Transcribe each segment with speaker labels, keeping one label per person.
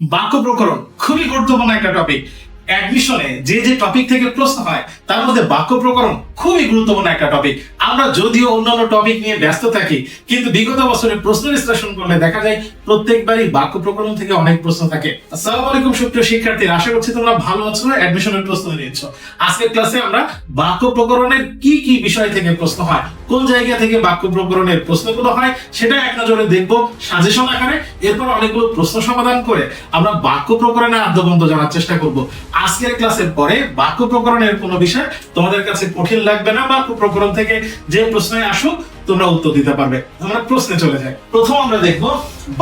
Speaker 1: বাক্য প্রকরণ খুবই গুরুত্বপূর্ণ একটা টপিক। অ্যাডমিশনে যে যে টপিক থেকে প্রশ্ন হয় তার মধ্যে বাক্য প্রকরণ খুবই গুরুত্বপূর্ণ একটা টপিক। আমরা যদিও অন্যান্য টপিক নিয়ে ব্যস্ত থাকি, কিন্তু বিগত বছরে প্রশ্ন বিশ্লেষণ করলে দেখা যায় প্রত্যেকবারই বাক্য প্রকরণ থেকে অনেক প্রশ্ন থাকে। আসসালামু আলাইকুম সুপ্রিয় শিক্ষার্থীরা, আশা করছি তোমরা ভালো আছো, অ্যাডমিশনের প্রস্তুতি নিচ্ছো। আজকের ক্লাসে আমরা বাক্য প্রকরণের কি কি বিষয় থেকে প্রশ্ন হয়, কোন জায়গা থেকে বাক্য প্রকরণের প্রশ্নগুলো হয় সেটা এক নজরে দেখবো সাজেশন আকারে। এরপর অনেকগুলো প্রশ্ন সমাধান করে আমরা বাক্য প্রকরণের আদ্যবন্ধ জানার চেষ্টা করব। আজকের ক্লাসের পরে বাক্য প্রকরণের কোনো বিষয় তোমাদের কাছে কঠিন লাগবে না। বাক্য প্রকরণ থেকে যে প্রশ্নে আসুক তোমরা উত্তর দিতে পারবে। আমরা প্রশ্নে চলে যাই। প্রথম আমরা দেখব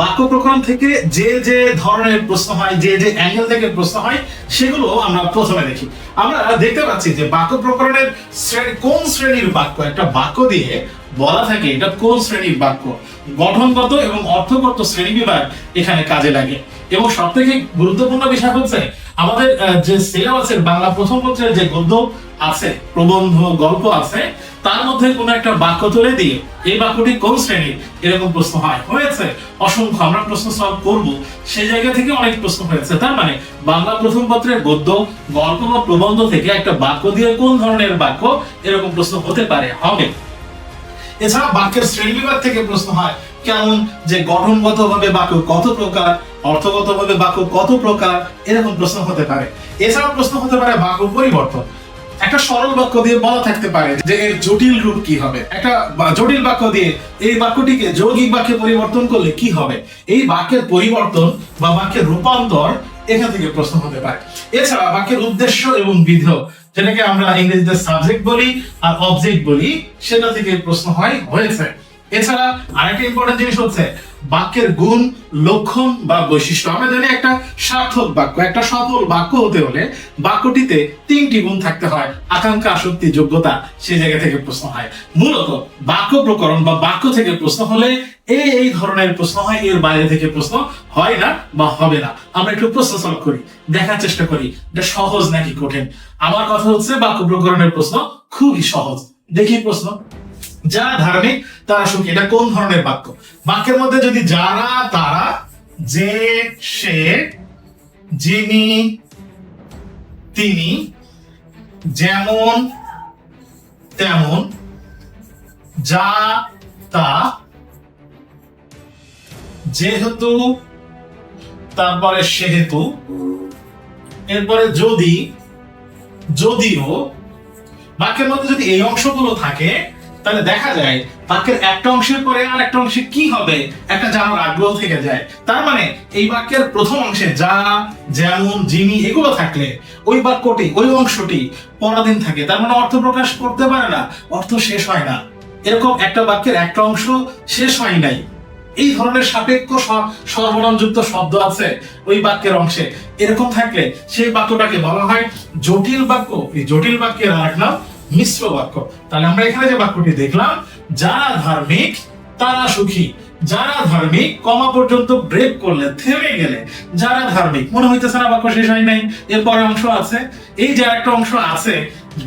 Speaker 1: বাক্য প্রকরণ থেকে যে যে ধরনের প্রশ্ন হয়, যে যে অ্যাঙ্গেল থেকে প্রশ্ন হয় সেগুলো আমরা প্রথমে দেখি। আমরা দেখতে পাচ্ছি যে বাক্য প্রকরণের কোন শ্রেণীর বাক্য, একটা বাক্য দিয়ে বলা থাকে এটা কোন শ্রেণীর বাক্য, গঠনগত এবং অর্থগত শ্রেণীবিভাগ এখানে কাজে লাগে। এবং সবথেকে গুরুত্বপূর্ণ বিষয় হচ্ছে আমাদের যে সিলেবাসের বাংলা প্রথম পত্রের যে গদ্য আছে, প্রবন্ধ, গল্প আছে, তার মধ্যে কোন একটা বাক্য তুলে দিয়ে এই বাক্যটি কোন শ্রেণীর এরকম প্রশ্ন হয়েছে অসংখ্য। আমরা প্রশ্ন সলভ করব, সেই জায়গা থেকে অনেক প্রশ্ন হয়েছে। তার মানে বাংলা প্রথম পত্রের গদ্য, গল্প বা প্রবন্ধ থেকে একটা বাক্য দিয়ে কোন ধরনের বাক্য এরকম প্রশ্ন হতে পারে, হবে। এছাড়া বাক্যের শ্রেণীবিভাগ থেকে প্রশ্ন হয় কেমন, যে গঠনগতভাবে বাক্য কত প্রকার, অর্থগতভাবে বাক্য কত প্রকার, এরকম প্রশ্ন হতে পারে। এছাড়া প্রশ্ন হতে পারে বাক্য পরিবর্তন। একটা সরল বাক্য দিয়ে বলা থাকতে পারে যে এর জটিল রূপ কি হবে, একটা জটিল বাক্য দিয়ে এই বাক্যটিকে যৌগিক বাক্যে পরিবর্তন করলে কি হবে। এই বাক্যের পরিবর্তন বা বাক্যের রূপান্তর এখান থেকে প্রশ্ন হতে পারে। এছাড়া বাক্যের উদ্দেশ্য এবং বিধেয়, যেটাকে আমরা ইংরেজিতে সাবজেক্ট বলি আর অবজেক্ট বলি, সেটা থেকে প্রশ্ন হয়েছে। এছাড়া আরেকটা ইম্পর্টেন্ট জিনিস হচ্ছে বাক্যের গুণ, লক্ষণ বা বৈশিষ্ট্য। আমরা জানি একটা সার্থক বাক্য, একটা সফল বাক্য হতে হলে বাক্যটিতে তিনটি গুণ থাকতে হয়, আকাঙ্ক্ষা, আসক্তি, যোগ্যতা। সেই জায়গা থেকে প্রশ্ন হয়। মূলত বাক্য প্রকরণ বা বাক্য থেকে প্রশ্ন হলে এই ধরনের প্রশ্ন হয়, এর বাইরে থেকে প্রশ্ন হয় না বা হবে না। আমরা একটু প্রশ্ন সলভ করি, দেখার চেষ্টা করি এটা সহজ নাকি কঠিন। আমার কথা হচ্ছে বাক্য প্রকরণের প্রশ্ন খুবই সহজ। দেখি প্রশ্ন, যারা ধার্মিক তারা সুখী, এটা কোন ধরনের বাক্য? বাক্যের মধ্যে যদি যারা, তারা, যে, সে, যিনি, তিনি, যেমন, তেমন, যা, তা, যেহেতু, তারপরে সেহেতু, এরপরে যদি, যদিও, বাক্যের মধ্যে যদি এই অংশগুলো থাকে তাহলে দেখা যায় বাক্যের একটা অংশের পরে আর একটা অংশে কি হবে একটা জানার আগ্রহ থেকে যায়। তার মানে এই বাক্যের প্রথম অংশে যা, যেমন, যিনি এগুলো থাকলে ওই বাক্যটি, ওই অংশটি পরাধীন থাকে। তার মানে অর্থ প্রকাশ করতে পারে না, অর্থ শেষ হয় না। এরকম একটা বাক্যের একটা অংশ শেষ হয় নাই, এই ধরনের সাপেক্ষ সর্বনামযুক্ত শব্দ আছে ওই বাক্যের অংশে, এরকম থাকলে সেই বাক্যটাকে বলা হয় জটিল বাক্য। এই জটিল বাক্যের আরেক নাম মিশ্র বাক্য। তাহলে আমরা এখানে যে বাক্যটি দেখলাম, যারা ধার্মিক তারা সুখী, যারা ধার্মিক কমা পর্যন্ত ব্রেক করলে, থেমে গেলে যারা ধার্মিক, মনে হইতেছে না বাক্য শেষ হয় নাই, এরপরে অংশ আছে। এই যে একটা অংশ আছে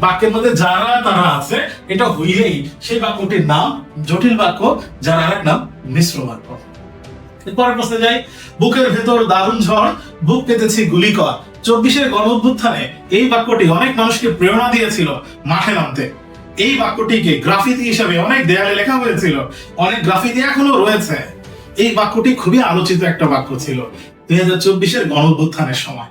Speaker 1: বাক্যের মধ্যে যারা, তারা আছে, এটা হইলেই সেই বাক্যটির নাম জটিল বাক্য, যার আরেক নাম মিশ্র বাক্য। এরপরের প্রশ্নে যাই। বুকের ভেতর দারুণ ঝড়, বুক পেতেছি গুলি কর। 24-এর গণঅভ্যুত্থানে এই বাক্যটি অনেক মানুষকে প্রেরণা দিয়েছিল মাঠে নামতে। এই বাক্যটিকে গ্রাফিতি হিসেবে অনেক দেয়ালে লেখা হয়েছিল, অনেক গ্রাফিতি এখনো রয়েছে। এই বাক্যটি খুবই আলোচিত একটা বাক্য ছিল 2024-এর গণঅভ্যুত্থানের সময়।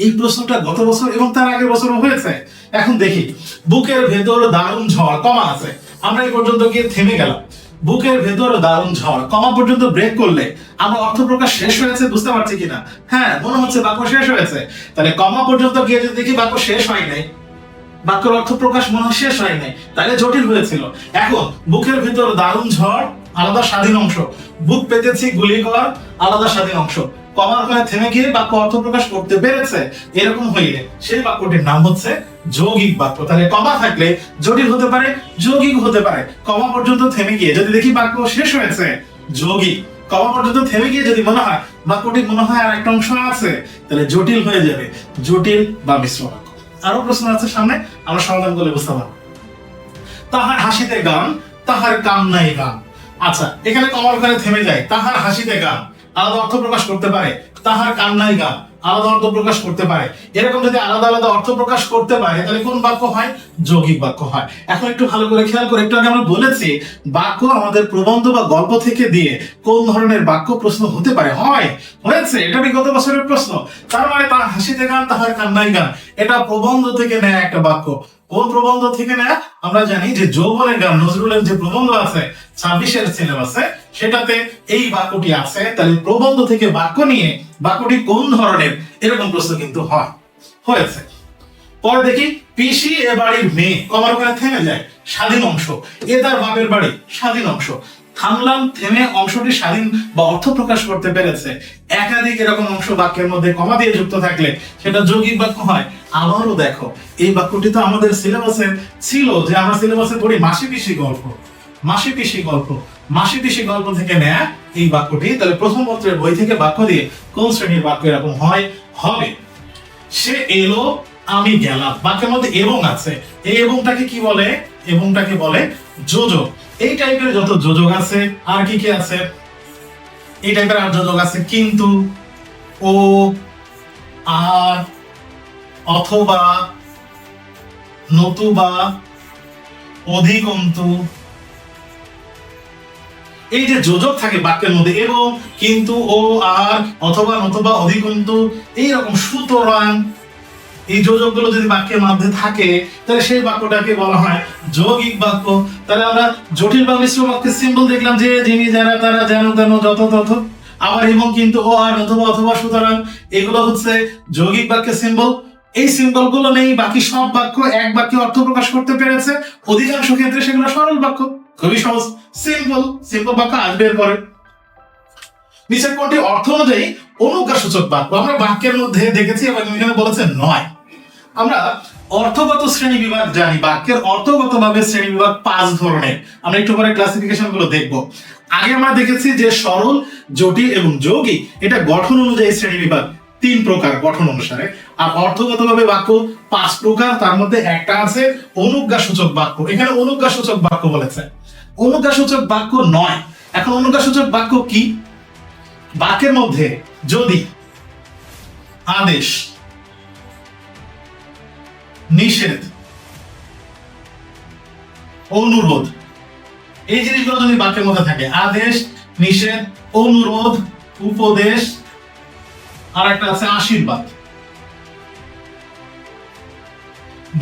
Speaker 1: এই প্রশ্নটা গত বছর এবং তার আগের বছরও হয়েছে। এখন দেখি, বুকের ভেতর দারুণ ঝড়, কমা আছে, আমরা এই পর্যন্ত গিয়ে থেমে গেলাম। বুকের ভেতর দারুণ ঝড়, কমা পর্যন্ত ব্রেক করলে আমরা অর্থ প্রকাশ শেষ হয়েছে বুঝতে পারছি কিনা? হ্যাঁ, মনে হচ্ছে বাক্য শেষ হয়েছে। তাহলে কমা পর্যন্ত গিয়ে যদি দেখি বাক্য শেষ হয় নাই, বাক্যের অর্থ প্রকাশ মনে হয় শেষ হয় নাই, তাহলে জটিল হয়েছিল। এখন বুকের ভেতর দারুণ ঝড় আলাদা স্বাধীন অংশ, বুক পেতেছি গুলি কর আলাদা স্বাধীন অংশ, কমার ওখানে থেমে গিয়ে বাক্য অর্থ প্রকাশ করতে পেরেছে, এরকম হইলে সেই বাক্যটির নাম হচ্ছে যৌগিক বাক্য। তাহলে কমা থাকলে জটিল হতে পারে, যৌগিক হতে পারে। কমা পর্যন্ত থেমে গিয়ে যদি দেখি বাক্য শেষ হয়েছে, যৌগিক। কমা পর্যন্ত থেমে গিয়ে যদি মনে হয় বাক্যটি মনে হয় আর একটা অংশ আছে, তাহলে জটিল হয়ে যাবে, জটিল বা মিশ্র বাক্য। আরো প্রশ্ন আছে সামনে, আমরা সমাধান করলে বুঝতে পারবো। তাহার হাসিতে গান, তাহার কাম নাই গান। আচ্ছা, এখানে কমার ওখানে থেমে যায়, তাহার হাসিতে গান। আলাদা অর্থ প্রকাশ করতে পারে। তাহার কান্নাই গান আলাদা অর্থ প্রকাশ করতে পারে। এরকম যদি আলাদা আলাদা অর্থ প্রকাশ করতে পারে তাহলে কোন বাক্য হয়? যৌগিক বাক্য হয়। এখন একটু ভালো করে খেয়াল করে, একটু আগে আমরা বলেছি বাক্য আমাদের প্রবন্ধ বা গল্প থেকে দিয়ে কোন ধরনের বাক্য প্রশ্ন হতে পারে, হয়েছে, এটা বিগত বছরের প্রশ্ন। তার মানে তার হাসিতে গান তাহার কান্নাই গান, এটা প্রবন্ধ থেকে নেয় একটা বাক্য। কোন প্রবন্ধ থেকে নেয়? আমরা জানি যে যৌবনের গান নজরুলের যে প্রবন্ধ আছে 26-এর সিলেবাসে, সেটাতে এই বাক্যটি আছে। তাহলে প্রবন্ধ থেকে বাক্য নিয়ে বাক্যটি কোন ধরনের, এরকম প্রশ্ন কিন্তু হয়েছে। পরে দেখি পিসি এ বাড়ির মেয়ে, কমার ওখানে থেমে যায়, স্বাধীন অংশ। এ তার বাপের বাড়ি, স্বাধীন অংশ। থামলাম, থেমে অংশটি স্বাধীন বা অর্থ প্রকাশ করতে পেরেছে। একাধিক এরকম অংশ বাক্যের মধ্যে কমা দিয়ে যুক্ত থাকলে সেটা যৌগিক বাক্য হয়। আবারও দেখো, এই বাক্যটি তো আমাদের সিলেবাসে ছিল, যে আমরা সিলেবাসে পড়ি মাসি পিসি গল্প, মাসি পিসি গল্প, মাসি পিসি গল্প থেকে নেয়া এই বাক্যটি। তাহলে প্রথম পত্রের বই থেকে বাক্য দিয়ে কোন শ্রেণীর বাক্য এরকম হবে? সে এলো আমি গেলাম, বাক্যের মধ্যে এবং আছে। এই এবংটাকে কি বলে? এবংটাকে বলে যোজক। এই টাইপের যত যোজক আছে, আর কি কি আছে এই টাইপের আর যোজক আছে? কিন্তু, ও, আর, অথবা, নতুবা, অধিকন্তু। এই যে যোজক থাকে বাক্যের মধ্যে, এবং, কিন্তু, ও, আর, অথবা, নতুবা, অধিকন্তু, এইরকম, সুতরাং, এই যোজকগুলো যদি বাক্যের মধ্যে থাকে তাহলে সেই বাক্যটাকে বলা হয় যৌগিক বাক্য। তাহলে আমরা জটিল বা মিশ্র বাক্যের সিম্বল দেখলাম, যে, যিনি, যারা, তারা, যেন, তেন, যত, তত। আবার এবং, কিন্তু, ও, আর, নতুবা, অথবা, সুতরাং, এগুলো হচ্ছে যৌগিক বাক্যের সিম্বল। এই সিম্বল গুলো নেই, বাকি সব বাক্য এক বাক্যে অর্থ প্রকাশ করতে পেরেছে। অধিকাংশ ক্ষেত্রে সেগুলো সরল বাক্য, খুবই সহজ, সিম্পল বাক্য আসবে এরপরে। নিচের কোনটি অর্থ অনুযায়ী অনুজ্ঞাসূচক বাক্য? আমরা বাক্যের মধ্যে দেখেছি এবং এখানে বলেছে নয়। আমরা অর্থগত শ্রেণী বিভাগ জানি, বাক্যের অর্থগতভাবে শ্রেণী বিভাগ 5 ধরনের। আমরা একটু পরে ক্লাসিফিকেশন গুলো দেখব। আগে আমরা দেখেছি যে সরল, জটিল এবং যৌগিক, এটা গঠন অনুযায়ী শ্রেণী বিভাগ 3 প্রকার গঠন অনুসারে। আর অর্থগতভাবে বাক্য 5 প্রকার, তার মধ্যে একটা আছে অনুজ্ঞাসূচক বাক্য। এখানে অনুজ্ঞাসূচক বাক্য বলেছে, অনুজ্ঞাসূচক বাক্য নয়। এখন অনুজ্ঞাসূচক বাক্য কি? বাক্যের মধ্যে যদি আদেশ, নিষেধ, অনুরোধ, এই জিনিসগুলো যদি বাক্যের মধ্যে থাকে, আদেশ, নিষেধ, অনুরোধ, উপদেশ, আর একটা আছে আশীর্বাদ।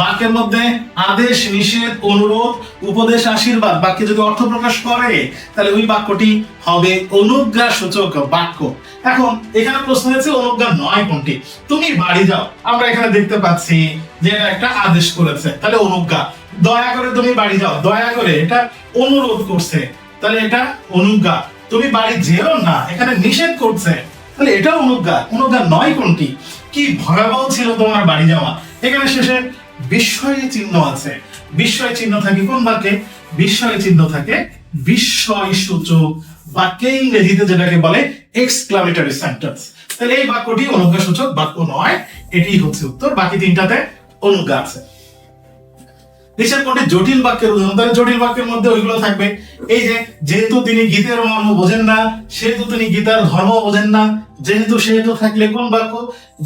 Speaker 1: বাক্যের মধ্যে আদেশ, নিষেধ, অনুরোধ, উপদেশ, আশীর্বাদ বাক্যে যদি অর্থ প্রকাশ করে তাহলে ওই বাক্যটি হবে অনুজ্ঞাসূচক বাক্য। এখন এখানে প্রশ্ন হয়েছে অনুজ্ঞা নয় কোনটি? তুমি বাড়ি যাও, আমরা এখানে দেখতে পাচ্ছি যে এটা একটা আদেশ করেছে, তাহলে অনুজ্ঞা। দয়া করে তুমি বাড়ি যাও, দয়া করে, এটা অনুরোধ করছে, তাহলে এটা অনুজ্ঞা। তুমি বাড়ি যেও না, এখানে নিষেধ করছে, তাহলে এটা অনুজ্ঞা। অনুজ্ঞা নয় কোনটি? কি ভয়াবহ ছিল তোমার বাড়ি যাওয়া। এখানে শেষে বিস্ময় চিহ্ন আছে। বিস্ময় চিহ্ন থাকে কোন বাক্যে? বিস্ময় চিহ্ন থাকে বিস্ময় সূচক বাক্যে, ইংরেজিতে যেটাকে বলে এক্সক্লামেটরি সেন্টেন্স। তাহলে এই বাক্যটি অনুজ্ঞাসূচক বাক্য নয়, এটি হচ্ছে উত্তর। বাকি 3টাতে অনুজ্ঞা আছে। নিচের কোনটি জটিল বাক্যের উদাহরণ? তাহলে জটিল বাক্যের মধ্যে ওইগুলো থাকবে, এই যে, যেহেতু তিনি গীতের মর্ম বোঝেন না, সেহেতু তিনি গীতার ধর্ম বোঝেন না। যেহেতু, সেহেতু থাকলে কোন বাক্য?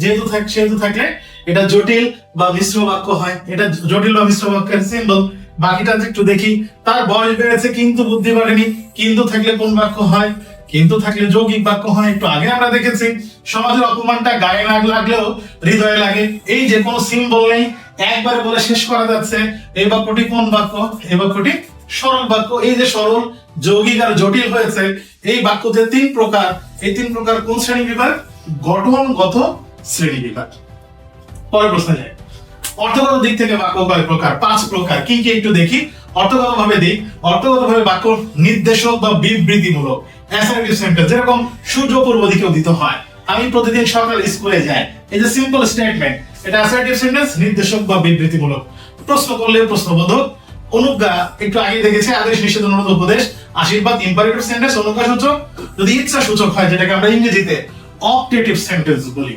Speaker 1: যেহেতু সেহেতু থাকলে এটা জটিল বা মিশ্র বাক্য হয়। এটা জটিল বা মিশ্র বাক্যের সিম্বল। বাকিটা একটু দেখি। তার বয়স বেড়েছে কিন্তু বুদ্ধি বাড়েনি, কিন্তু থাকলে কোন বাক্য হয়? কিন্তু থাকলে যৌগিক বাক্য হয়। একটু আগে আমরা দেখেছি সমাজের অপমানটা গায়ে না লাগলেও হৃদয়ে লাগে। এই যে কোনো সিম্বল নেই, একবারে বলে শেষ করা যাচ্ছে। এই বাক্যটি কোন বাক্য? এই বাক্যটি সরল বাক্য। এই যে সরল, যৌগিক আর জটিল হয়েছে, এই বাক্য যে 3 প্রকার, এই 3 প্রকার কোন শ্রেণী বিভাগ? গঠনগত শ্রেণী বিভাগ। পরের প্রশ্নে যাই। অর্থগত দিক থেকে বাক্য কয় প্রকার? 5 প্রকার। কি কি একটু দেখি। অর্থগত ভাবে দিক, অর্থগত ভাবে বাক্য নির্দেশক বা বিবৃতিমূলক, অ্যাসার্টিভ সেন্টেন্স, যেরকম সূর্য পূর্ব দিকে উদিত হয়, আমি প্রতিদিন সকালে স্কুলে যাই, এই যে সিম্পল স্টেটমেন্ট, এটা অ্যাসার্টিভ সেন্টেন্স, নির্দেশক বা বিবৃতিমূলক। প্রশ্ন করলে প্রশ্নবোধক। অনুজ্ঞা একটু আগে দেখেছি, আদেশ, নিষেধ, অনুরোধ, উপদেশ, আশীর্বাদ, ইম্পারেটিভ সেন্টেন্স, অনুজ্ঞাসূচক। যদি ইচ্ছা সূচক হয়, যেটাকে আমরা ইংরেজিতে অপটেটিভ সেন্টেন্স বলি,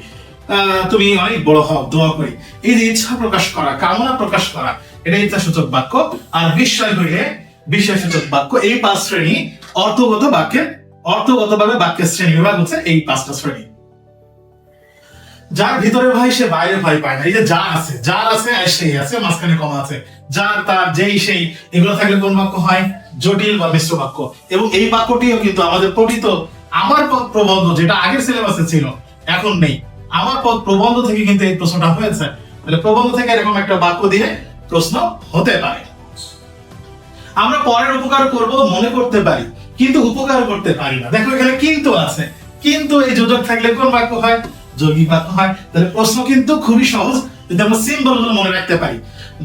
Speaker 1: তুমি অনেক বড় হও, দোয়া করি, এই যে ইচ্ছা প্রকাশ করা, কামনা প্রকাশ করা, এটা ইচ্ছা সূচক বাক্য। আর বিস্ময় হইলে বিস্ময় সূচক বাক্য। এই 5 শ্রেণী অর্থগত বাক্যের অর্থগতভাবে বাক্যের শ্রেণী বিভাগ হচ্ছে এই 5টা শ্রেণী। যার ভিতরে ভাই সে বাইরে ভাই পায় না। এই যে যার আছে আর সেই আছে, মাঝখানে কমা আছে, যার তার যেই সেই, এগুলো থাকলে কোন বাক্য হয়? জটিল বা মিশ্র বাক্য। এবং এই বাক্যটিও কিন্তু আমাদের পঠিত আমার পদ প্রবন্ধ, যেটা আগের সিলেবাসে ছিল এখন নেই, আমার পদ প্রবন্ধ থেকে কিন্তু এই প্রশ্নটা হয়েছে। তাহলে প্রবন্ধ থেকে এরকম একটা বাক্য দিয়ে প্রশ্ন হতে পারে। আমরা পরের উপকার করব মনে করতে পারি, কিন্তু উপকার করতে পারি না। দেখো এখানে কিন্তু আছে, কিন্তু এই যোজক থাকলে কোন বাক্য হয়? যৌগিক বাক্য হয়। তাহলে প্রশ্ন কিন্তু খুবই সহজ যদি আমরা সিম্বল গুলো মনে রাখতে পারি,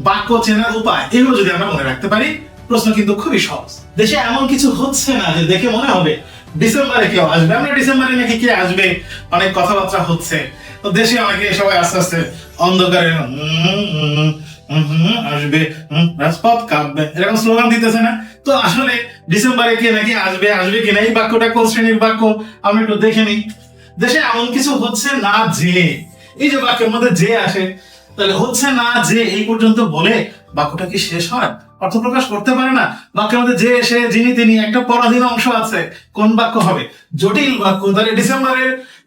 Speaker 1: বাক্য চেনার উপায় এগুলো যদি আমরা মনে রাখতে পারি, প্রশ্ন কিন্তু খুবই সহজ। দেশে এমন কিছু হচ্ছে না যে দেখে মনে হবে ডিসেম্বরে কেউ আসবে। আমরা ডিসেম্বরে নাকি কে আসবে, অনেক কথাবার্তা হচ্ছে, তো দেশে অনেকে সবাই আস্তে আস্তে অন্ধকারে আসবে, রাজপথ কাঁপবে, এরকম স্লোগান দিতেছে না? তো আসলে ডিসেম্বরে কে নাকি আসবে কিনা, এই বাক্যটা কোন শ্রেণীর বাক্য আমরা একটু দেখে নিই। দেশে এমন কিছু হচ্ছে না যে, এই যে বাক্যের মধ্যে যে আসে, তাহলে হচ্ছে না যে এই পর্যন্ত বলে বাক্যটা কি শেষ হয়? অর্থ প্রকাশ করতে পারে না। বাক্যের মধ্যে যে এসে যিনি তিনি একটা পরাধীন অংশ আছে, কোন বাক্য হবে? জটিল বাক্য। তাহলে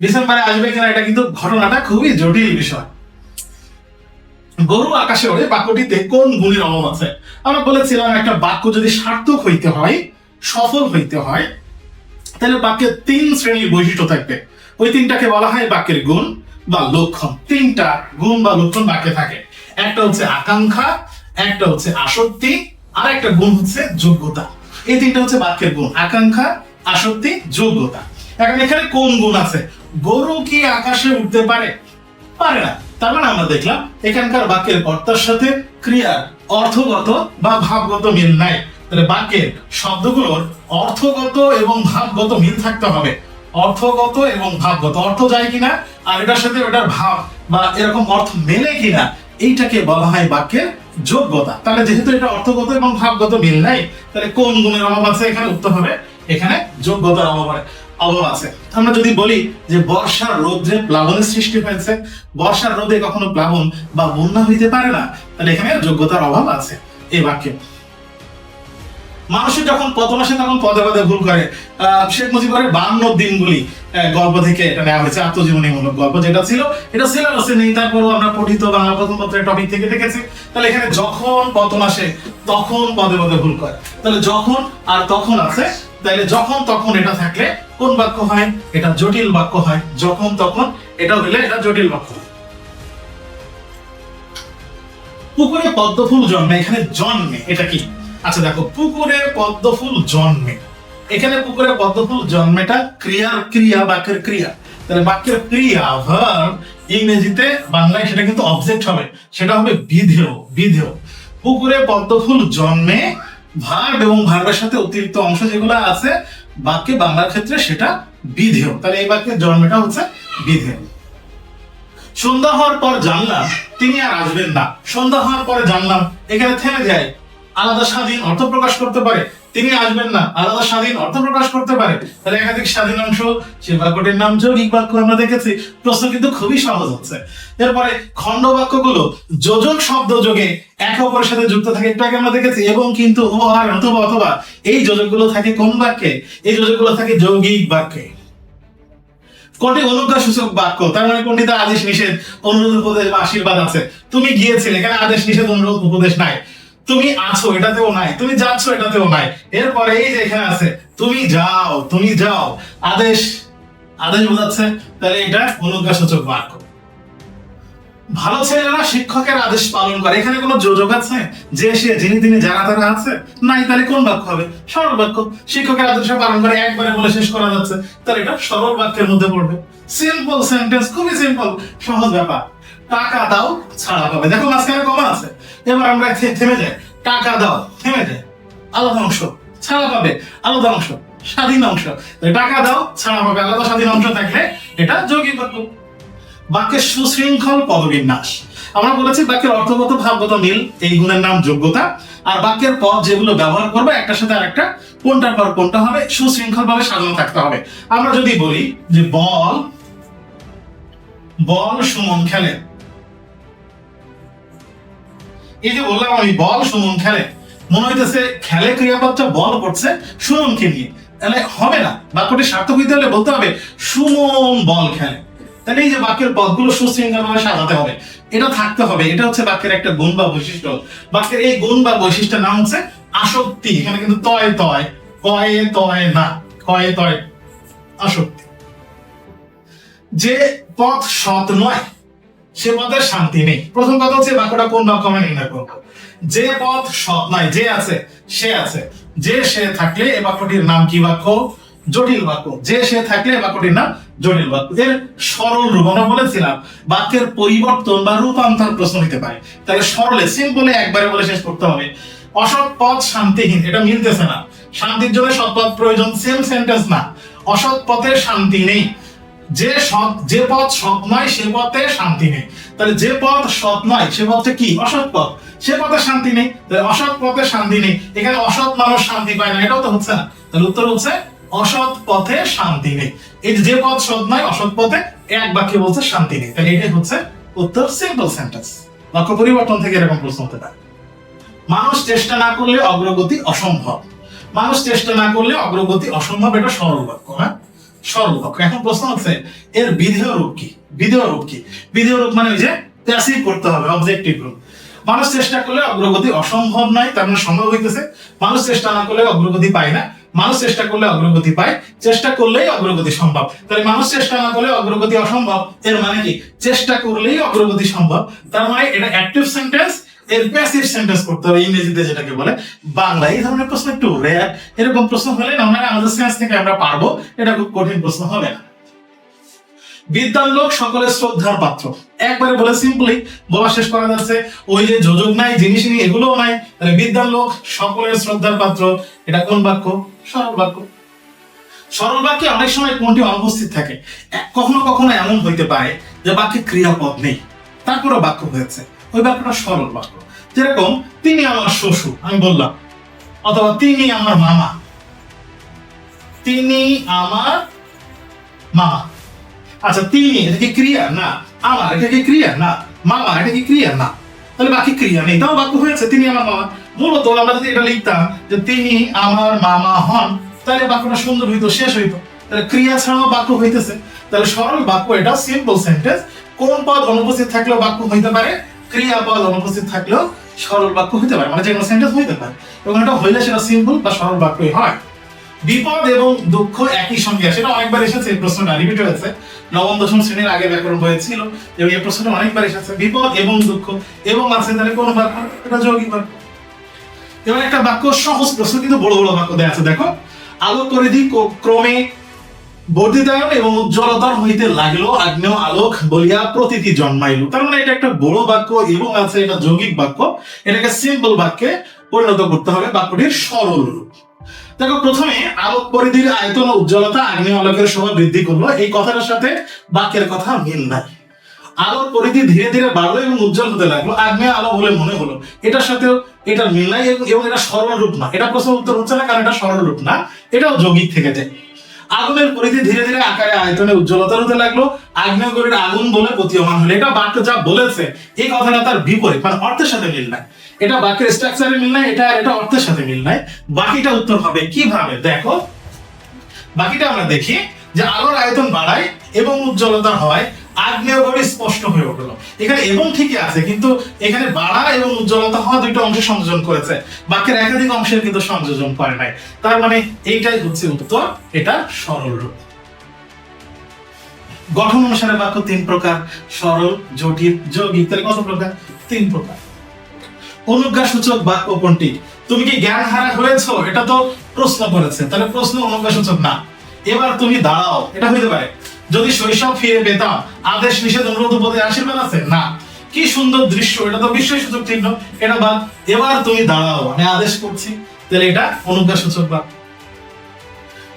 Speaker 1: ডিসেম্বরে আসবে কিনা, এটা কিন্তু ঘটনাটা খুবই জটিল বিষয়। গরু আকাশে ওড়ে বাক্যটিতে কোন গুণের অভাব আছে? আমরা বলেছিলাম একটা বাক্য যদি সার্থক হইতে হয়, সফল হইতে হয়, তাহলে বাক্যের 3 শ্রেণীর বৈশিষ্ট্য থাকবে। ওই 3টাকে বলা হয় বাক্যের গুণ বা লক্ষণ। 3টা গুণ বা লক্ষণ বাক্যে থাকে। একটা হচ্ছে আকাঙ্ক্ষা, একটা হচ্ছে আসক্তি, আর একটা গুণ হচ্ছে যোগ্যতা। এই 3টা হচ্ছে বাক্যের গুণ: আকাঙ্ক্ষা, আসক্তি, যোগ্যতা। এখন এখানে কোন গুণ আছে? গরু কি আকাশে উঠতে পারে? পারে না। তার মানে আমরা দেখলাম এখানকার বাক্যের কর্তার সাথে ক্রিয়ার অর্থগত বা ভাবগত মিল নাই। তাহলে বাক্যের শব্দগুলোর অর্থগত এবং ভাবগত মিল থাকতে হবে। অর্থগত এবং ভাবগত, অর্থ যায় কিনা আর এটার সাথে ওটার ভাব বা এরকম অর্থ মেলে কিনা, এইটাকে বলা হয় বাক্যের যোগ্যতা। তাহলে যেহেতু এটা অর্থগত এবং ভাবগত মিল নাই, তাহলে কোন গুণের অভাব আছে? এখানে উত্তর হবে এখানে যোগ্যতার অভাব আছে। আমরা যদি বলি যে বর্ষার রোদে প্লাবনের সৃষ্টি হয়েছে, বর্ষার রোদে কখনো প্লাবন বা বন্যা হইতে পারে না, তাহলে এখানে যোগ্যতার অভাব আছে এই বাক্যে। মানুষের যখন পতন আসে তখন পদে পদে ভুল করে। শেখ মুজিবের 52 দিনগুলি গল্প থেকে এটা নেওয়া হয়েছে, আত্মজীবনীমূলক গল্প যেটা ছিল, এটা সিলেবাসে নেই, তারপরও আমরা পঠিত বাংলা প্রথম পত্রের টপিক থেকে দেখেছি। তাহলে এখানে যখন পতন আসে তখন পদে পদে ভুল করে, তাহলে যখন আর তখন আছে, তাহলে যখন তখন এটা থাকলে কোন বাক্য হয়? এটা জটিল বাক্য হয়। যখন তখন এটা হলে এটা জটিল বাক্য। পুকুরে পদ্ম ফুল জন্মে, এখানে জন্মে এটা কি? আচ্ছা দেখো, পুকুরে পদ্ম ফুল জন্মে, এখানে পুকুরে পদ্ম ফুল জন্মেটা ক্রিয়া, বাক্যের ক্রিয়া। তাহলে বাক্যের ক্রিয়া ভার্ব, ইংরেজিতে বাংলায় সেটা কিন্তু অবজেক্ট হবে, সেটা হবে বিধেয়। পুকুরে পদ্ম ফুল জন্মে, ভার্ব এবং ভার্বের সাথে অতিরিক্ত অংশ যেগুলো আছে বাক্যে বাংলার ক্ষেত্রে সেটা বিধেয়। তাহলে এই বাক্যের জন্মটা হচ্ছে বিধেয়। সন্ধ্যা হওয়ার পর জানলাম তিনি আর আসবেন না। সন্ধ্যা হওয়ার পরে জানলাম, এখানে থেমে যায়, আলাদা স্বাধীন অর্থ প্রকাশ করতে পারে। তিনি আসবেন না, আলাদা স্বাধীন অর্থ প্রকাশ করতে পারে। তাহলে একাধিক স্বাধীন অংশ, সে বাক্যটির নাম যৌগিক বাক্য। আমরা দেখেছি, প্রশ্ন কিন্তু খুবই সহজ হচ্ছে। এরপরে খণ্ড বাক্যগুলো যোজক শব্দ যোগে একে অপরের সাথে যুক্ত থাকে, একটু আগে আমরা দেখেছি। এবং কিন্তু, ও আর, অথবা এই যোজকগুলো থাকে কোন বাক্যে? এই যোজকগুলো থাকে যৌগিক বাক্যে। কোনটি অনুজ্ঞা সূচক বাক্য? তার মানে কোনটিতে আদেশ নিষেধ, অনুরোধ, উপদেশ বা আশীর্বাদ আছে? তুমি গিয়েছিলে, এখানে আদেশ নিষেধ অনুরোধ উপদেশ নাই। তুমি আছো, এটাতেও নাই। তুমি যাচ্ছ, এটাতেও নাই। এরপরে এই যে এখানে আছে তুমি যাও, আদেশ বোঝাচ্ছে, তাহলে এটা অনুজ্ঞা সূচক বাক্য। ভালো ছেলেরা শিক্ষকের আদেশ পালন করে, এখানে কোনো যোজক আছে? যে সে, যিনি তিনি, যারা তারা আছে? নাই। তাহলে কোন বাক্য হবে? সরল বাক্য। শিক্ষকের আদেশ পালন করে, একবারে বলে শেষ করা যাচ্ছে, তাহলে এটা সরল বাক্যের মধ্যে পড়বে। সিম্পল সেন্টেন্স, খুবই সিম্পল, সহজ ব্যাপার। টাকা দাও, ছাড়া পাবে। দেখো মাঝখানে কমা আছে। এবার আমরা থেমে যাই, টাকা দাও, থেমে যায়, আলাদা অংশ, ছাড়া পাবে, আলাদা অংশ, স্বাধীন অংশ। টাকা দাও, ছাড়া পাবে, আলাদা স্বাধীন অংশ থাকলে এটা যৌগিক বাক্য। বাক্যের সুশৃঙ্খল পদবিন্যাস, আমরা বলেছি বাক্যের অর্থগত ভাবগত মিল, এই গুণের নাম যোগ্যতা। আর বাক্যের পদ যেগুলো ব্যবহার করবে একটার সাথে আরেকটা, কোনটার পর কোনটা হবে, সুশৃঙ্খল ভাবে সাজানো থাকতে হবে। আমরা যদি বলি যে বল সুমন খেলে, এই যে বললাম আমি বল সুমন খেলে, মনে হইতেছে খেলে ক্রিয়াপদটা বল করছে সুমনকে নিয়ে। তাহলে হবে না। বাক্যটি সার্থক হইতে হলে বলতে হবে সুমন বল খেলে। তাহলে এই যে বাক্যের পদগুলো সুশৃঙ্খলভাবে সাজাতে হবে, এটা থাকতে হবে। এটা হচ্ছে বাক্যের একটা গুণ বা বৈশিষ্ট্য। বাক্যের এই গুণ বা বৈশিষ্ট্যের নাম হচ্ছে আসক্তি। এখানে কিন্তু তয় তয়, কয়ে তয় না, কয়ে তয়, আসক্তি। যে পথ সৎ নয় সে পথে শান্তি নেই। প্রথম কথা হচ্ছে বাক্যটা কোন বাক্য আমি নির্ণয় করবো। যে পথ সৎ নয়, যে আছে সে আছে, যে সে থাকলে এ বাক্যটির নাম কি বাক্য? জটিল বাক্য। যে সে থাকলে এ বাক্যটির নাম জটিল বাক্য। এর সরল রূপ আমরা বলেছিলাম বাক্যের পরিবর্তন বা রূপান্তর প্রশ্ন হতে পারে। তাহলে সরলে সিম্পলে একবারে বলে শেষ করতে হবে। অসৎ পথ শান্তিহীন, এটা মিলতেছে না। শান্তির জন্য সৎ পথ প্রয়োজন, সেম সেন্টেন্স না। অসৎ পথে শান্তি নেই। যে পথ সৎ নয় সে পথে শান্তি নেই। তাহলে যে পথ সৎ নয় সে পথে কি? অসৎ পথ। সে পথে শান্তি নেই, তাহলে অসৎ পথে শান্তি নেই। এখানে অসৎ মানুষ শান্তি পায় না, এটাও তো হচ্ছে না। তাহলে উত্তর হচ্ছে অসৎ পথে শান্তি নেই। এই যে পথ সৎ নয় অসৎ পথে, এক বাক্যে বলছে শান্তি নেই। তাহলে এটাই হচ্ছে উত্তর। Simple sentence. বাক্য পরিবর্তন থেকে এরকম প্রশ্ন হতে পারে। মানুষ চেষ্টা না করলে অগ্রগতি অসম্ভব। মানুষ চেষ্টা না করলে অগ্রগতি অসম্ভব, এটা সরল বাক্য। হ্যাঁ, সরল বাক্য। এখন প্রশ্ন হচ্ছে এর বিধেয় রূপ কি? বিধেয় রূপ কি? বিধেয় রূপ মানে ওই যে প্যাসিভ করতে হবে, অবজেক্টিভ রূপ। মানুষ চেষ্টা করলে অগ্রগতি অসম্ভব নয়, তার মানে সম্ভব হইতেছে। মানুষ চেষ্টা না করলে অগ্রগতি পায় না, মানুষ চেষ্টা করলে অগ্রগতি পায়। চেষ্টা করলেই অগ্রগতি সম্ভব। তাহলে মানুষ চেষ্টা না করলে অগ্রগতি অসম্ভব, এর মানে কি? চেষ্টা করলেই অগ্রগতি সম্ভব। তার মানে এটা অ্যাক্টিভ সেন্টেন্স, এর প্যাসিভ সেন্টেন্স করতে হবে, ইংরেজিতে যেটাকে বলে। বাংলায় এই ধরনের প্রশ্ন একটু রেয়ার। এরকম প্রশ্ন হলে না হয় আমাদের সায়েন্স থেকে আমরা পারবো, এটা খুব কঠিন প্রশ্ন হবে না। বিদ্যান লোক সকলের শ্রদ্ধার পাত্র, একবারে বলে সিম্পলি বলা শেষ করা যাচ্ছে। ওই যে যোজক নাই, জিনিস নেই, এগুলোও নাই। তাহলে বিদ্যান লোক সকলের শ্রদ্ধার পাত্র, এটা কোন বাক্য? সরল বাক্য। সরল বাক্যে অনেক সময় কোনটি অনুপস্থিত থাকে। কখনো কখনো এমন হইতে পারে যে বাক্যে ক্রিয়াপদ নেই, তারপরে বাক্য হয়েছে, ওই বাক্যটা সরল বাক্য। যেরকম তিনি আমার শ্বশুর, আমি বললাম, অথবা তিনি আমার মামা, তিনি আমার মামা। আচ্ছা, তিনি এটা কি ক্রিয়া? না। আমার এটা কি ক্রিয়া? না। মামা এটা কি ক্রিয়া? না। তাহলে বাকি ক্রিয়া নেই, তাও বাক্য হয়েছে তিনি আমার মামা। মূলত আমরা যদি এটা লিখতাম যে তিনি আমার মামা হন, তাহলে বাক্যটা সুন্দর হইতো, শেষ হইতো। তাহলে ক্রিয়া ছাড়াও বাক্য হইতেছে। তাহলে সরল বাক্য এটা সিম্পল সেন্টেন্স। কোন পদ অনুপস্থিত থাকলেও বাক্য হইতে পারে, ক্রিয়াপদ অনুপস্থিত থাকলেও সরল বাক্য হইতে পারে, মানে যে কোনো সেন্টেন্স হইতে পারে। এবং এটা হইলে সেটা সিম্পল বা সরল বাক্যই হয়। বিপদ এবং দুঃখ একই সঙ্গে আসে, এটা অনেকবার এসেছে, এই প্রশ্নটা রিপিট হয়েছে। নবম দশম শ্রেণীর আগে ব্যাকরণ বইয়ে ছিল এবং এই প্রশ্নটা অনেকবার এসেছে। বিপদ এবং দুঃখ এবং আছে, তাহলে কোন বাক্য? এটা যৌগিক বাক্য। এবং একটা বাক্য সহজ প্রশ্ন কিন্তু বড় বড় বাক্য দেয়া আছে। দেখো, আলোক পরিধি ক্রমে বর্ধিতায়ন এবং উজ্জ্বলতর হইতে লাগলো, আগ্নেয় আলোক বলিয়া প্রতীতি জন্মাইল। তার মানে এটা একটা বড় বাক্য এবং আছে, এটা যৌগিক বাক্য। এটাকে সিম্পল বাক্যে পরিণত করতে হবে, বাক্যটির সরল রূপ। দেখো, প্রথমে আলোক পরিধির আয়তন ও উজ্জ্বলতা আগ্নেয় আলোকের শোভা বৃদ্ধি করলো, এই কথাটার সাথে বাক্যের কথা মিল নাই। আলোর পরিধি ধীরে ধীরে বাড়লো এবং উজ্জ্বল হতে লাগলো, আগ্নেয় আলো বলে মনে হলো, এটার সাথেও এটার মিল নাই। এবং এটা সরল রূপ না, এটা প্রশ্ন উত্তর হচ্ছে না, কারণ এটা সরল রূপ না, এটাও যৌগিক থেকে যায়। আগুনের পরিধি ধীরে ধীরে আকারে আয়তনে উজ্জ্বলতা হতে লাগলো, আগ্নেয়গিরির আগুন বলে প্রতীয়মান হলো। এটা বাক্য যা বলেছে এই কথাটা তার বিপরীত, মানে অর্থের সাথে মিল নাই। এটা বাক্যের স্ট্রাকচারে মিল নাই, এটা অর্থের সাথে মিল নাই। বাকিটা উত্তর হবে কিভাবে? দেখো, বাকিটা আমরা দেখি যে আলোর আয়তন বাড়ায় এবং উজ্জ্বলতা হয়, আগ্নেয়গিরি স্পষ্ট হয়ে উঠলো। এখানে এবং ঠিকই আছে, কিন্তু এখানে বাড়া এবং উজ্জ্বলতা হওয়া দুইটা অংশ সংযোজন করেছে, বাক্যের একাধিক অংশের কিন্তু সংযোজন করে নাই। তার মানে এইটাই হচ্ছে উত্তর, এটা সরল রূপ। গঠন অনুসারে বাক্য তিন প্রকার: সরল, জটিল, যৌগিক। তাহলে কত প্রকার? তিন প্রকার। অনুজ্ঞাসূচক বাক্য কোনটি? তুমি কি জ্ঞান হারা হয়েছো? এটা তো প্রশ্ন করেছে, তাহলে প্রশ্ন অনুজ্ঞাসূচক না। এবার তুমি দাঁড়াও, এটা হইতে পারে। যদি শৈশব ফিরে পেতাম, আদেশ নিষেধ অনুরোধ উপদে আশীর্বাদ আছে? না। কি সুন্দর দৃশ্য, এটা তো বিস্ময়সূচক চিহ্ন, এটা বাদ। এবার তুমি দাঁড়াও, আমি আদেশ করছি, তাহলে এটা অনুজ্ঞাসূচক বাক্য।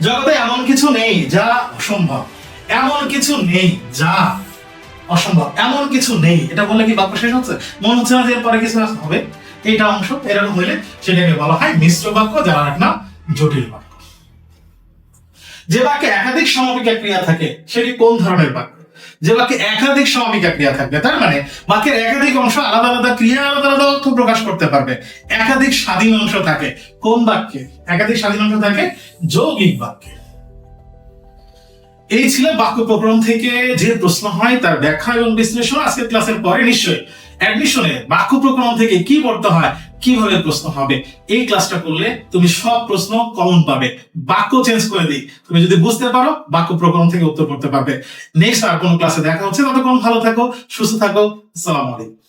Speaker 1: জগতে এমন কিছু নেই যা অসম্ভব, এমন কিছু নেই যা অসম্ভব, এমন কিছু নেই, এটা বললে কি বাক্য শেষ হচ্ছে? মনে হচ্ছে না যে এরপরে কিছু হবে। এইটা অংশ এরকম হইলে সেটাকে বলা হয় মিশ্র বাক্য, যার এক নাম জটিল বাক্য। যে বাক্যে একাধিক সমাপিকা ক্রিয়া থাকে সেটি কোন ধরনের বাক্য? যে বাক্যে একাধিক সমাপিকা ক্রিয়া থাকবে, তার মানে বাক্যের একাধিক অংশ আলাদা আলাদা ক্রিয়া আলাদা আলাদা অর্থ প্রকাশ করতে পারবে। একাধিক স্বাধীন অংশ থাকে কোন বাক্যে? একাধিক স্বাধীন অংশ থাকে যৌগিক বাক্যে। এই ছিল বাক্য প্রকরণ থেকে যে প্রশ্ন হয় তার ব্যাখ্যা এবং বিশ্লেষণ। আজকের ক্লাসের পরে নিশ্চয়ই অ্যাডমিশনে বাক্য প্রকরণ থেকে কি পড়তে হয়, কিভাবে প্রশ্ন হবে, এই ক্লাসটা করলে তুমি সব প্রশ্ন কমন পাবে। বাক্য চেঞ্জ করে দিই, তুমি যদি বুঝতে পারো বাক্য প্রকরণ থেকে উত্তর করতে পারবে। নেক্সট আর কোন ক্লাসে দেখা হচ্ছে, ততক্ষণ ভালো থাকো, সুস্থ থাকো। আসসালামু আলাইকুম।